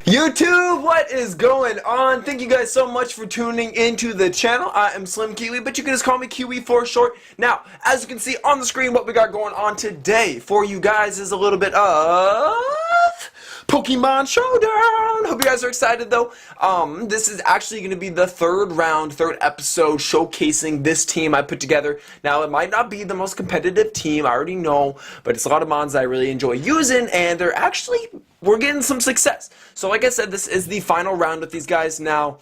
YouTube, what is going on? Thank you guys so much for tuning into the channel. I am Slim Kiwi, but you can just call me Kiwi for short. Now, as you can see on the screen, what we got going on today for you guys is a little bit of Pokemon Showdown. Hope you guys are excited though. This is actually going to be the third episode showcasing this team I put together. Now, it might not be the most competitive team, I already know, but it's a lot of mons I really enjoy using, and we're getting some success. So like I said, this is the final round with these guys. Now,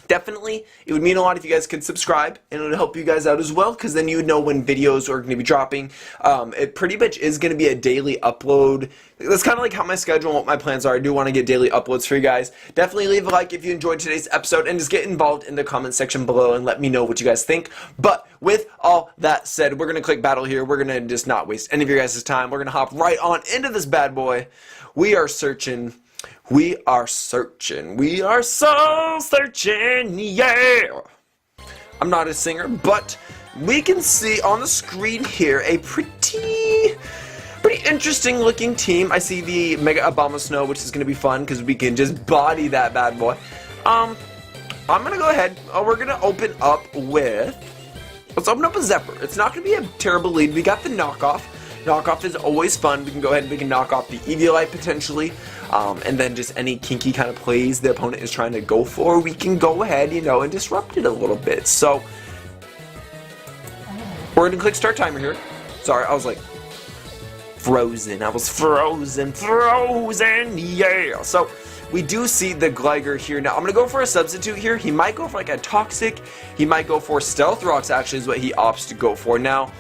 definitely, it would mean a lot if you guys could subscribe, and it would help you guys out as well, because then you would know when videos are going to be dropping. It pretty much is going to be a daily upload. That's kind of like how my schedule and what my plans are. I do want to get daily uploads for you guys. Definitely leave a like if you enjoyed today's episode, and just get involved in the comment section below and let me know what you guys think. But with all that said, we're going to click battle here. We're going to just not waste any of your guys' time. We're going to hop right on into this bad boy. We are searching. We are searching. We are so searching, yeah! I'm not a singer, but we can see on the screen here a pretty interesting looking team. I see the Mega Abomasnow, which is going to be fun because we can just body that bad boy. I'm going to go ahead. We're going to open up with... Let's open up a Zephyr. It's not going to be a terrible lead. We got the knockoff. Knockoff is always fun. We can go ahead and we can knock off the Eviolite potentially. And then just any kinky kind of plays the opponent is trying to go for, we can go ahead, and disrupt it a little bit. So, we're going to click start timer here. Sorry, I was like, frozen. I was frozen, yeah. So, we do see the Gligar here. Now, I'm going to go for a substitute here. He might go for like a Toxic. He might go for Stealth Rocks, actually, is what he opts to go for. Now,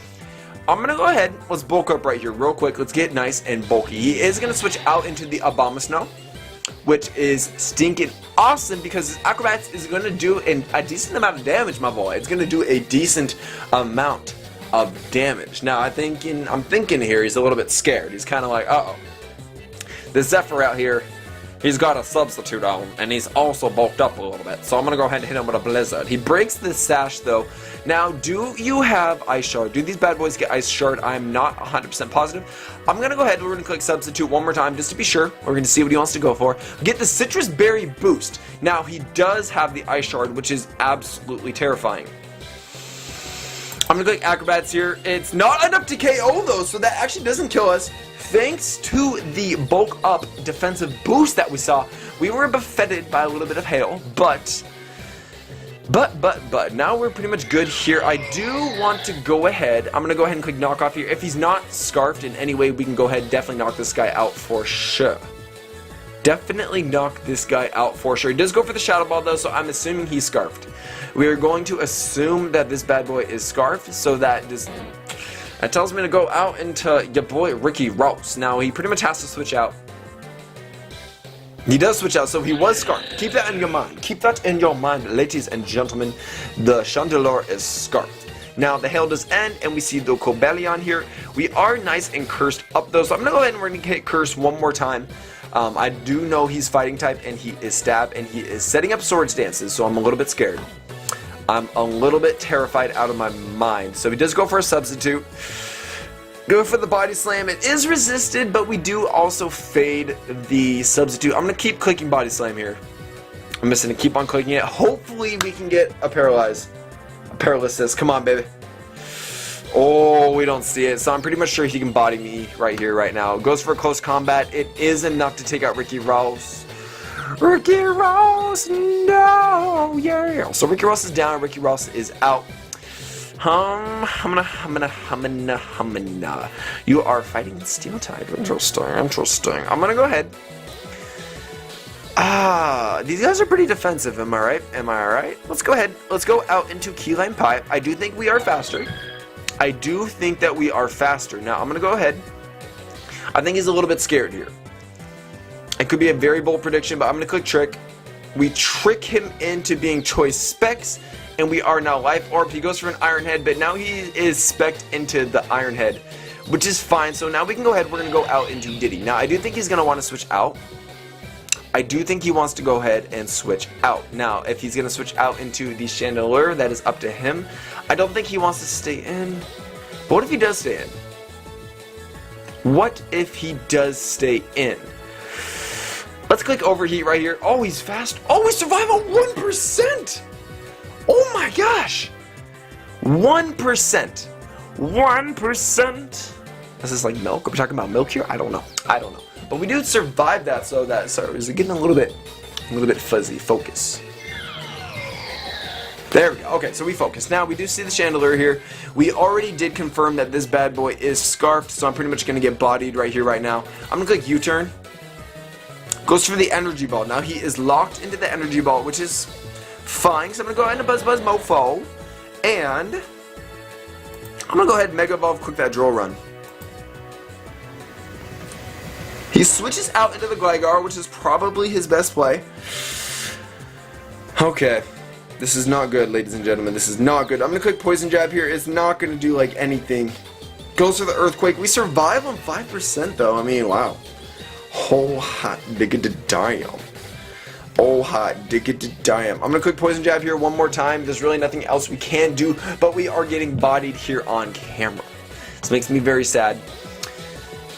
I'm going to go ahead, let's bulk up right here real quick, let's get nice and bulky. He is going to switch out into the Abomasnow, which is stinking awesome because his Acrobats is going to do a decent amount of damage, my boy. It's going to do a decent amount of damage. Now, I'm thinking here he's a little bit scared. He's kind of like, uh-oh. This Zephyr out here, he's got a substitute on, and he's also bulked up a little bit. So I'm going to go ahead and hit him with a Blizzard. He breaks the Sash, though. Now, do you have Ice Shard? Do these bad boys get Ice Shard? I'm not 100% positive. I'm going to go ahead and we're going to click Substitute one more time just to be sure. We're going to see what he wants to go for. Get the Citrus Berry Boost. Now, he does have the Ice Shard, which is absolutely terrifying. I'm going to click Acrobats here. It's not enough to KO, though, so that actually doesn't kill us. Thanks to the bulk up defensive boost that we saw, we were buffeted by a little bit of hail, but now we're pretty much good here. I do want to go ahead. I'm going to go ahead and click knock off here. If he's not scarfed in any way, we can go ahead and definitely knock this guy out for sure. Definitely knock this guy out for sure. He does go for the Shadow Ball though, so I'm assuming he's scarfed. We are going to assume that this bad boy is scarfed, so that tells me to go out into your boy Ricky Ross. Now, he pretty much has to switch out. He does switch out, so he was scarfed. Keep that in your mind. Keep that in your mind, ladies and gentlemen. The Chandelure is scarfed. Now, the hail does end, and we see the Cobalion here. We are nice and cursed up, though, so I'm going to go ahead and we're going to hit curse one more time. I do know he's fighting type, and he is stab, and he is setting up swords dances, so I'm a little bit scared. I'm a little bit terrified out of my mind. So he does go for a substitute. Go for the body slam. It is resisted, but we do also fade the substitute. I'm going to keep clicking body slam here. I'm just going to keep on clicking it. Hopefully we can get a paralysis. Come on, baby. Oh, we don't see it. So I'm pretty much sure he can body me right here, right now. Goes for close combat. It is enough to take out Ricky Ross. Ricky Ross, no, yeah. So Ricky Ross is down. Ricky Ross is out. You are fighting Steel type. Interesting. I'm gonna go ahead. These guys are pretty defensive. Am I right? Am I alright? Let's go ahead. Let's go out into KeyLimePie. I do think we are faster. I do think that we are faster. Now I'm gonna go ahead. I think he's a little bit scared here. It could be a very bold prediction, but I'm going to click Trick. We trick him into being Choice Specs, and we are now Life Orb. He goes for an Iron Head, but now he is specced into the Iron Head, which is fine. So now we can go ahead. We're going to go out into Diddy. Now, I do think he's going to want to switch out. I do think he wants to go ahead and switch out. Now, if he's going to switch out into the Chandelure, that is up to him. I don't think he wants to stay in. But what if he does stay in? What if he does stay in? Let's click overheat right here. Oh, he's fast. Oh, we survive on 1%. Oh my gosh. 1%. 1%. This is like milk. Are we talking about milk here? I don't know. But we do survive that, so that is getting a little bit fuzzy. Focus. There we go. Okay, so we focus. Now we do see the chandelier here. We already did confirm that this bad boy is scarfed, so I'm pretty much gonna get bodied right here, right now. I'm gonna click U-turn. Goes for the energy ball. Now he is locked into the energy ball, which is fine. So I'm gonna go ahead and buzz mofo, and I'm gonna go ahead and mega evolve, quick that drill run. He switches out into the Gligar, which is probably his best play. Okay. This is not good, ladies and gentlemen. This is not good. I'm going to click Poison Jab here. It's not going to do, like, anything. Goes for the Earthquake. We survive on 5%, though. I mean, wow. Oh, hot diggity damn. Oh, hot diggity damn. I'm going to click Poison Jab here one more time. There's really nothing else we can do, but we are getting bodied here on camera. This makes me very sad.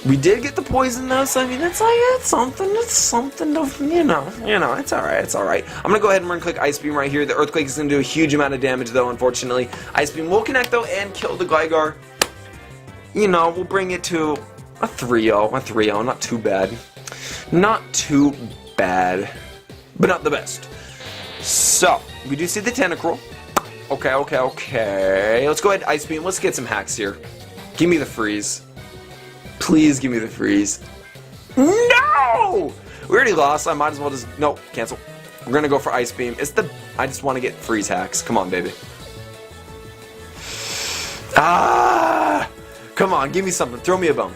We did get the poison though, so I mean, it's something to, you know, it's alright. I'm gonna go ahead and run click Ice Beam right here. The Earthquake is gonna do a huge amount of damage though, unfortunately. Ice Beam will connect though and kill the Gligar. You know, we'll bring it to a 3-0, not too bad. Not too bad, but not the best. So, we do see the Tentacruel. Okay. Let's go ahead and Ice Beam. Let's get some hacks here. Give me the freeze. Please give me the freeze. No! We already lost. I might as well just... No, cancel. We're going to go for Ice Beam. I just want to get freeze hacks. Come on, baby. Ah! Come on, give me something. Throw me a bone.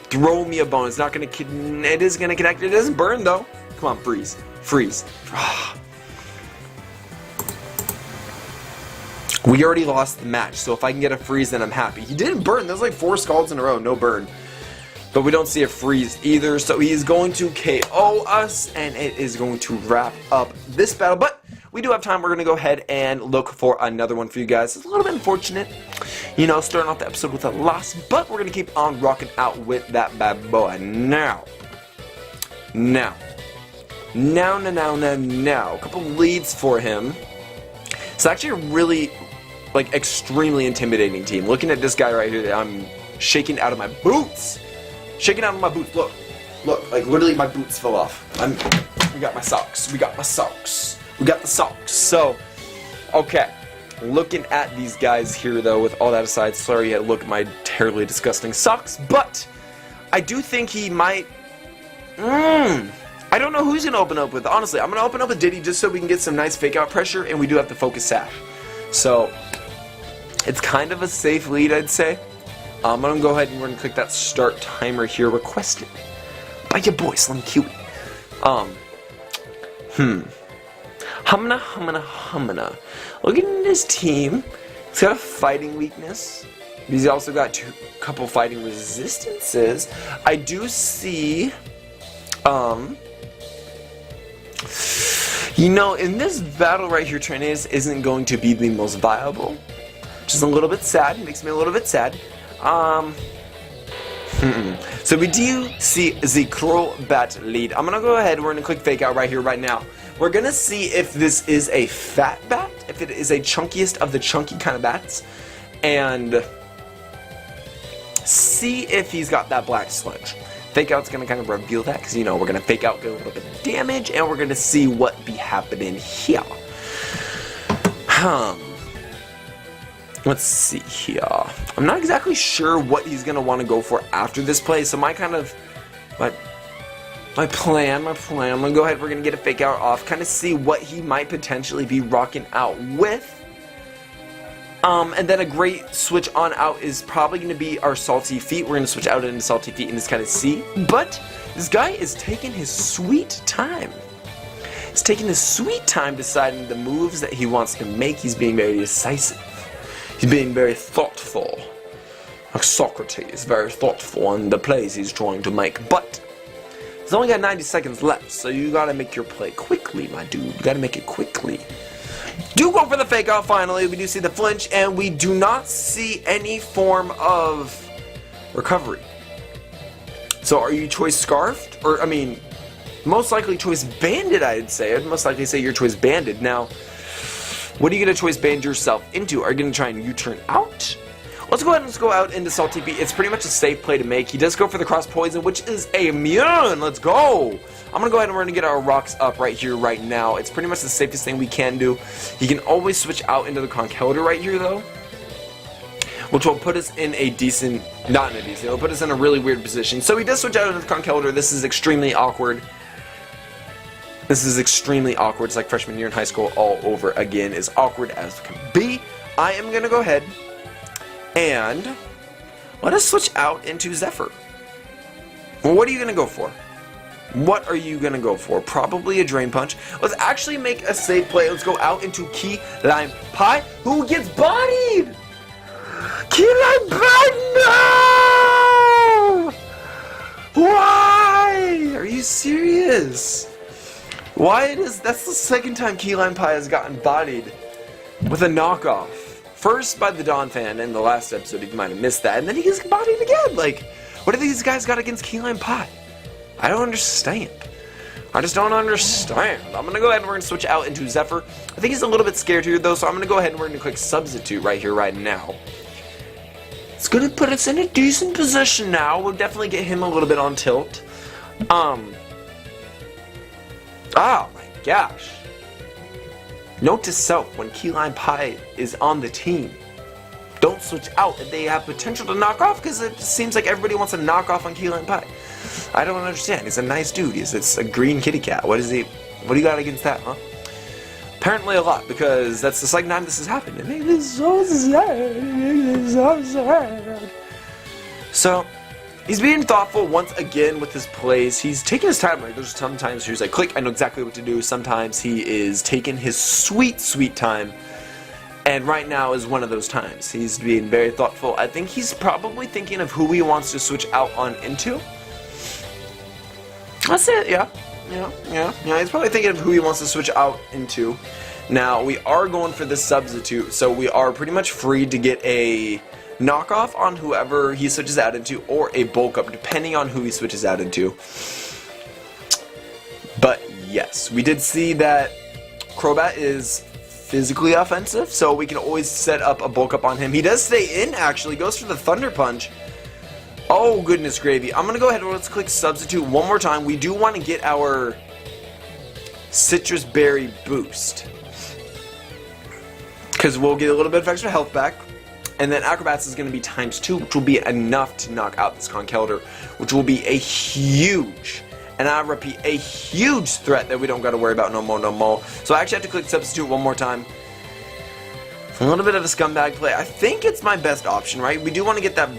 Throw me a bone. It's not going to... It is going to connect. It doesn't burn, though. Come on, freeze. Freeze. We already lost the match, so if I can get a freeze, then I'm happy. He didn't burn. There's like 4 Scalds in a row. No burn. But we don't see a freeze either, so he is going to KO us, and it is going to wrap up this battle. But we do have time. We're going to go ahead and look for another one for you guys. It's a little bit unfortunate, you know, starting off the episode with a loss, but we're going to keep on rocking out with that bad boy. Now. A couple leads for him. It's actually a really, like, extremely intimidating team. Looking at this guy right here, I'm shaking out of my boots. Shaking out of my boots. Look, like literally my boots fell off. We got my socks. We got the socks. So, okay. Looking at these guys here though, with all that aside, sorry you had to look at my terribly disgusting socks, but I do think he might... I don't know who he's going to open up with. Honestly, I'm going to open up with Diddy just so we can get some nice fake out pressure, and we do have to focus Sash. So, it's kind of a safe lead, I'd say. I'm going to go ahead and we're going to click that start timer here requested by your boy Slim Kiwi. Humana. Looking at his team, he's got a fighting weakness. He's also got a couple fighting resistances. I do see, you know, in this battle right here, Trainers isn't going to be the most viable, which is a little bit sad. It makes me a little bit sad. So we do see the Crobat lead. I'm gonna go ahead. We're gonna click fake out right here, right now. We're gonna see if this is a fat bat, if it is a chunkiest of the chunky kind of bats, and see if he's got that black sludge. Fake out's gonna kind of reveal that, because you know we're gonna fake out, get a little bit of damage, and we're gonna see what be happening here. Let's see here. I'm not exactly sure what he's gonna want to go for after this play, so my plan, I'm gonna go ahead, we're gonna get a fake out off, kind of see what he might potentially be rocking out with. And then a great switch on out is probably gonna be our Salty Feet. We're gonna switch out into Salty Feet and just kind of see. But this guy is taking his sweet time. He's taking his sweet time deciding the moves that he wants to make. He's being very decisive. He's being very thoughtful. Like Socrates, very thoughtful on the plays he's trying to make. But he's only got 90 seconds left, so you gotta make your play quickly, my dude. You gotta make it quickly. Do go for the fake out finally. We do see the flinch, and we do not see any form of recovery. So are you choice scarfed? Or, I mean, Most likely Choice Banded, I'd say. I'd most likely say your Choice Banded. Now, what are you going to Choice Band yourself into? Are you going to try and U-turn out? Let's go ahead and let's go out into Salty Pete. It's pretty much a safe play to make. He does go for the Cross Poison, which is a immune. Let's go. I'm going to go ahead and we're going to get our rocks up right here, right now. It's pretty much the safest thing we can do. He can always switch out into the Conkeldurr right here, though, which will put us in a decent, not in a decent, it'll put us in a really weird position. So he does switch out into the Conkeldurr. This is extremely awkward. This is extremely awkward. It's like freshman year in high school all over again. As awkward as can be. I am going to go ahead and let us switch out into Zephyr. Well, what are you going to go for? What are you going to go for? Probably a Drain Punch. Let's actually make a safe play. Let's go out into KeyLimePie, who gets bodied! KeyLimePie, no! Why? Are you serious? Why that's the second time KeyLimePie has gotten bodied with a knockoff. First by the Dawn fan in the last episode, he might have missed that, and then he gets bodied again. Like, what do these guys got against KeyLimePie? I don't understand. I just don't understand. I'm going to go ahead and we're going to switch out into Zephyr. I think he's a little bit scared here, though, so I'm going to go ahead and we're going to click Substitute right here, right now. It's going to put us in a decent position now. We'll definitely get him a little bit on tilt. Oh my gosh. Note to self, when KeyLimePie is on the team, don't switch out if they have potential to knock off, because it seems like everybody wants to knock off on KeyLimePie. I don't understand. He's a nice dude. It's a green kitty cat. What do you got against that, huh? Apparently a lot, because that's the second time this has happened. It makes me so sad. It makes me so sad. So, he's being thoughtful once again with his plays. He's taking his time. Right? There's some times where he's like, click, I know exactly what to do. Sometimes he is taking his sweet, sweet time. And right now is one of those times. He's being very thoughtful. I think he's probably thinking of who he wants to switch out on into. That's it, yeah. He's probably thinking of who he wants to switch out into. Now, we are going for the substitute, so we are pretty much free to get a knockoff on whoever he switches out into, or a bulk up, depending on who he switches out into. But yes, we did see that Crobat is physically offensive, so we can always set up a bulk up on him. He does stay in, actually, goes for the Thunder Punch. Oh, goodness gravy. I'm going to go ahead and let's click Substitute one more time. We do want to get our Citrus Berry boost, because we'll get a little bit of extra health back. And then Acrobats is going to be ×2, which will be enough to knock out this Conkeldurr, which will be a huge, and I repeat, a huge threat that we don't got to worry about no more. So I actually have to click Substitute one more time. A little bit of a scumbag play. I think it's my best option, right? We do want to get that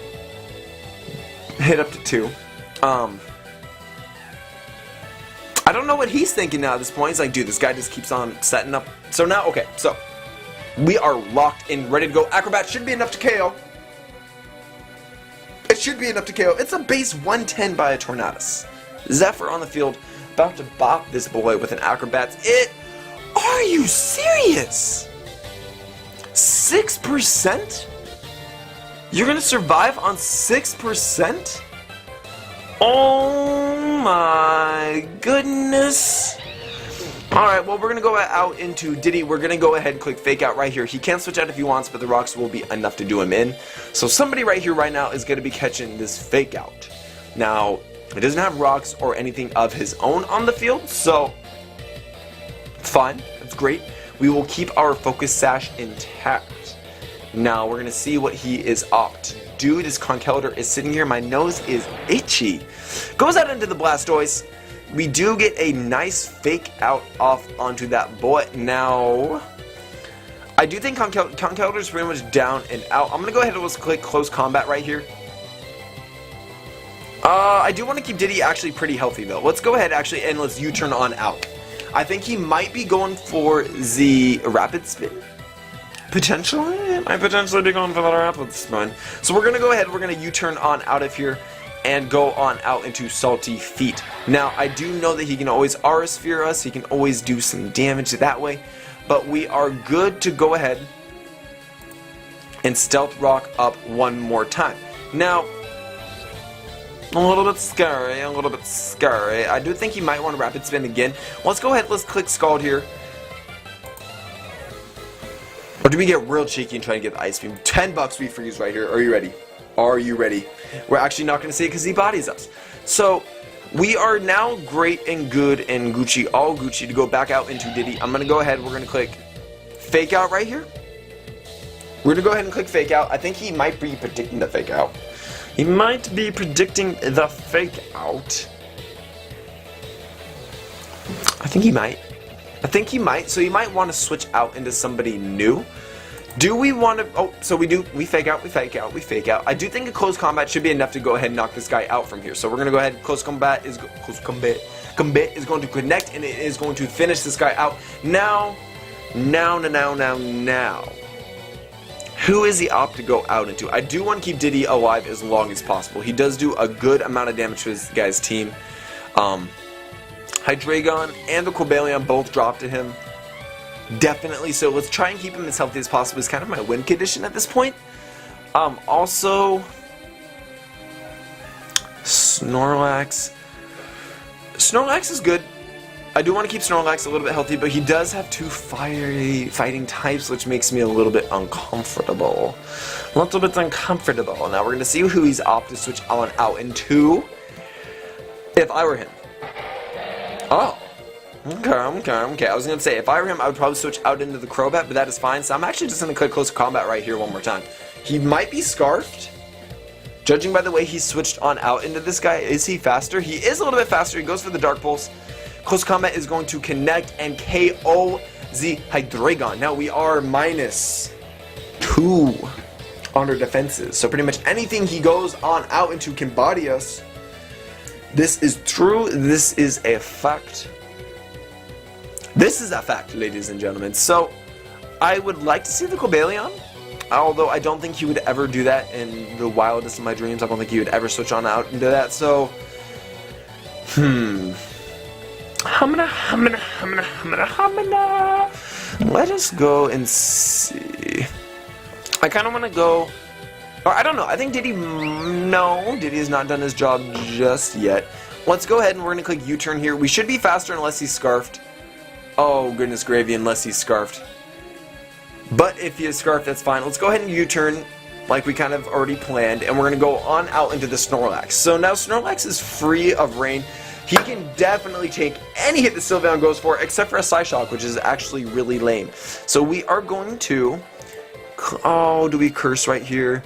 hit up to 2. I don't know what he's thinking now at this point. He's like, dude, this guy just keeps on setting up. So now, okay, so we are locked in, ready to go. Acrobat should be enough to KO. It should be enough to KO. It's a base 110 by a Tornadus. Zephyr on the field, about to bop this boy with an Acrobats. Are you serious? 6%? You're gonna survive on 6%? Oh my goodness. Alright, well, we're going to go out into Diddy. We're going to go ahead and click Fake Out right here. He can switch out if he wants, but the rocks will be enough to do him in. So somebody right here, right now, is going to be catching this Fake Out. Now, he doesn't have rocks or anything of his own on the field, so fine. That's great. We will keep our Focus Sash intact. Now, we're going to see what he is up to do. This Conkeldurr is sitting here. My nose is itchy. Goes out into the Blastoise. We do get a nice Fake Out off onto that boy. Now, I do think Conkeldurr is pretty much down and out. I'm going to go ahead and let's click Close Combat right here. I do want to keep Diddy actually pretty healthy, though. Let's go ahead, actually, and let's U-turn on out. I think he might be going for the Rapid Spin. Potentially? It might potentially be going for the Rapid Spin. So we're going to go ahead, we're going to U-turn on out of here and go on out into Salty Feet. Now, I do know that he can always Aura Sphere us, he can always do some damage that way, but we are good to go ahead and Stealth Rock up one more time. Now, A little bit scary, a little bit scary. I do think he might want to rapid spin again. Let's go ahead, let's click Scald here. Or do we get real cheeky and try to get the Ice Beam? $10 we freeze right here. Are you ready? Are you ready? We're actually not going to see it because he bodies us. So, we are now great and good and Gucci, all Gucci, to go back out into Diddy. I'm going to go ahead, we're going to click Fake Out right here. We're going to go ahead and click Fake Out. I think he might be predicting the Fake Out. He might be predicting the Fake Out. I think he might. So he might want to switch out into somebody new. Do we want to... Oh, so we do. We fake out, we fake out, we fake out. I do think a close combat should be enough to go ahead and knock this guy out from here. So we're going to go ahead. Close combat is going to connect, and it is going to finish this guy out. Now. Who is he opt to go out into? I do want to keep Diddy alive as long as possible. He does do a good amount of damage to his guy's team. Hydreigon and the Cobalion both dropped to him. Definitely, so let's try and keep him as healthy as possible. It's kind of my win condition at this point. Also, Snorlax. Snorlax is good. I do want to keep Snorlax a little bit healthy, but he does have 2 fiery fighting types, which makes me a little bit uncomfortable. Now we're going to see who he's opted to switch on out into. If I were him. Oh. Okay. I was going to say, if I were him, I would probably switch out into the Crobat, but that is fine. So I'm actually just going to click Close Combat right here one more time. He might be Scarfed. Judging by the way he switched on out into this guy, is he faster? He is a little bit faster. He goes for the Dark Pulse. Close Combat is going to connect and KO the Hydreigon. Now we are -2 on our defenses. So pretty much anything he goes on out into can body us. This is true. This is a fact. This is a fact, ladies and gentlemen. So I would like to see the Cobalion. Although I don't think he would ever do that in the wildest of my dreams. I don't think he would ever switch on out into that. So, let us go and see. I kind of want to go... Or I don't know. I think Diddy... No, Diddy has not done his job just yet. Let's go ahead and we're going to click U-turn here. We should be faster unless he's Scarfed. Oh, goodness gravy, unless he's Scarfed. But if he is Scarfed, that's fine. Let's go ahead and U-turn like we kind of already planned. And we're going to go on out into the Snorlax. So now Snorlax is free of rain. He can definitely take any hit that Sylveon goes for, except for a Psyshock, which is actually really lame. So we are going to... Oh, do we curse right here?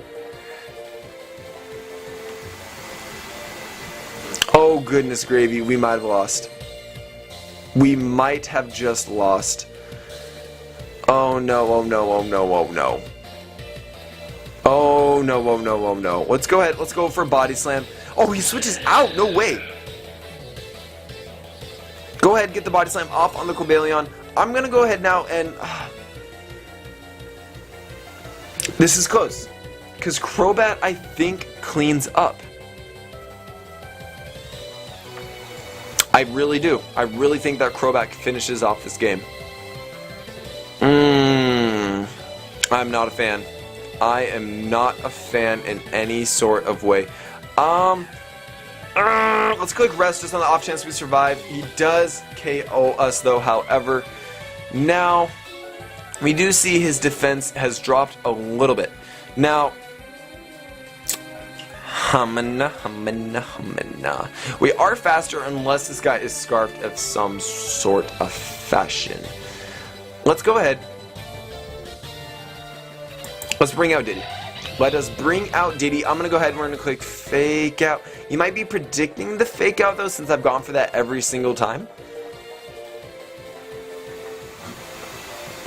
Oh, goodness gravy, we might have lost. We might have just lost. Oh no, oh no, oh no, oh no. Oh no, oh no, oh no. Let's go ahead, let's go for Body Slam. Oh, he switches out, no way. Go ahead, get the Body Slam off on the Cobalion. I'm gonna go ahead now and... This is close. Because Crobat, I think, cleans up. I really do. I really think that Crobat finishes off this game. I'm not a fan. I am not a fan in any sort of way. Let's click rest just on the off chance we survive. He does KO us though, however. Now, we do see his defense has dropped a little bit. Now, we are faster unless this guy is Scarfed of some sort of fashion. Let's go ahead. Let's bring out Diddy. Let us bring out Diddy. I'm going to go ahead and we're going to click Fake Out. You might be predicting the Fake Out though, since I've gone for that every single time.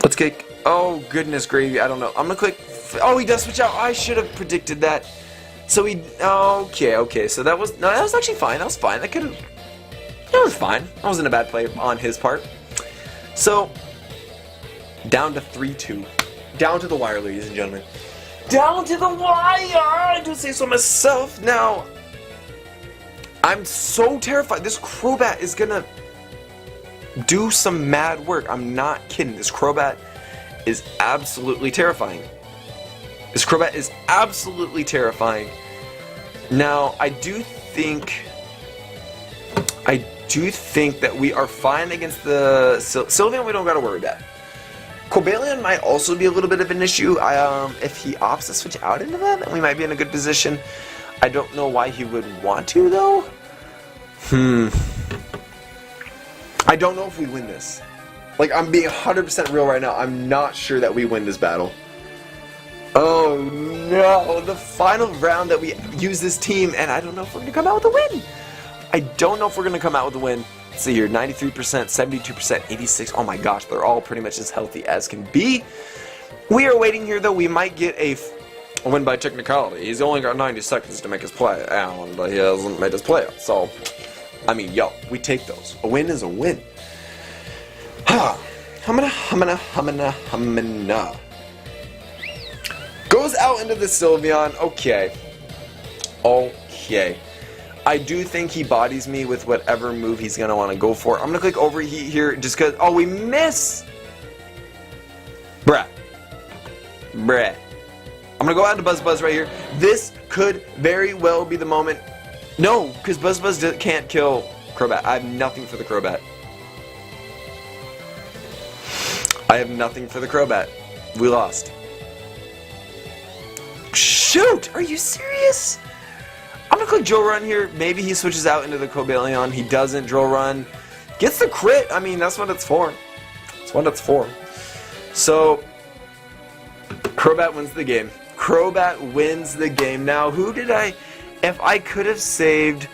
Let's kick. Oh, goodness gravy. I don't know. I'm going to click. Oh, he does switch out. I should have predicted that. So he... Okay. So that was... No, that was actually fine. That was fine. That could have... That was fine. That wasn't a bad play on his part. So, down to 3-2. Down to the wire, ladies and gentlemen. Down to the wire! I do say so myself. Now, I'm so terrified. This Crobat is gonna do some mad work. I'm not kidding. This Crobat is absolutely terrifying. This Crobat is absolutely terrifying. Now, I do think that we are fine against the Sylveon. We don't got to worry about. Cobalion might also be a little bit of an issue. If he opts to switch out into that, then we might be in a good position. I don't know why he would want to, though. I don't know if we win this. Like, I'm being 100% real right now. I'm not sure that we win this battle. Oh, no. The final round that we use this team, and I don't know if we're going to come out with a win. I don't know if we're going to come out with a win. Let's see here, 93%, 72%, 86%. Oh my gosh, they're all pretty much as healthy as can be. We are waiting here, though. We might get a win by technicality. He's only got 90 seconds to make his play, and he hasn't made his play yet. So, I mean, yo, we take those. A win is a win. Humana. Goes out into the Sylveon. Okay. I do think he bodies me with whatever move he's going to want to go for. I'm going to click Overheat here just because... Oh, we miss! Bruh. I'm going to go out into Buzz right here. This could very well be the moment. No, because Buzz can't kill Crobat. I have nothing for the Crobat. We lost. Shoot! Are you serious? I'm gonna click Drill Run here. Maybe he switches out into the Cobalion. He doesn't. Drill Run. Gets the crit. I mean, that's what it's for. So, Crobat wins the game. Now, who did I... If I could have saved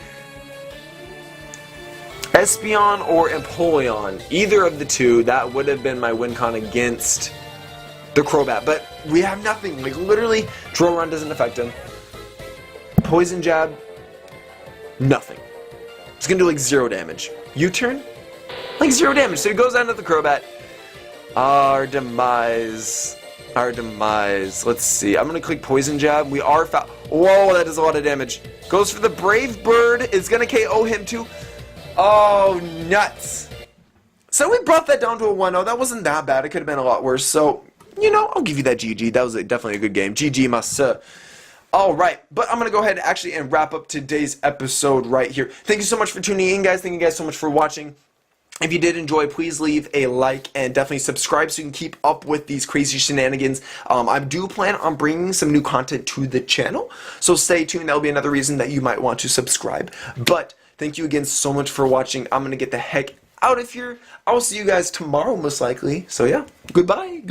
Espeon or Empoleon, either of the two, that would have been my win con against the Crobat. But we have nothing. Like, literally, Drill Run doesn't affect him. Poison Jab, nothing. It's gonna do like 0 damage. U-turn, like 0 damage. So he goes down to the Crobat. Our demise. Let's see. I'm gonna click Poison Jab. We are foul. Whoa, that is a lot of damage. Goes for the Brave Bird. It's gonna KO him too. Oh, nuts. So we brought that down to a 1-0. That wasn't that bad. It could have been a lot worse. So, you know, I'll give you that GG. That was definitely a good game. GG, massa. Alright, but I'm going to go ahead and wrap up today's episode right here. Thank you so much for tuning in, guys. Thank you guys so much for watching. If you did enjoy, please leave a like and definitely subscribe so you can keep up with these crazy shenanigans. I do plan on bringing some new content to the channel, so stay tuned. That'll be another reason that you might want to subscribe. But thank you again so much for watching. I'm going to get the heck out of here. I will see you guys tomorrow, most likely. So yeah, goodbye.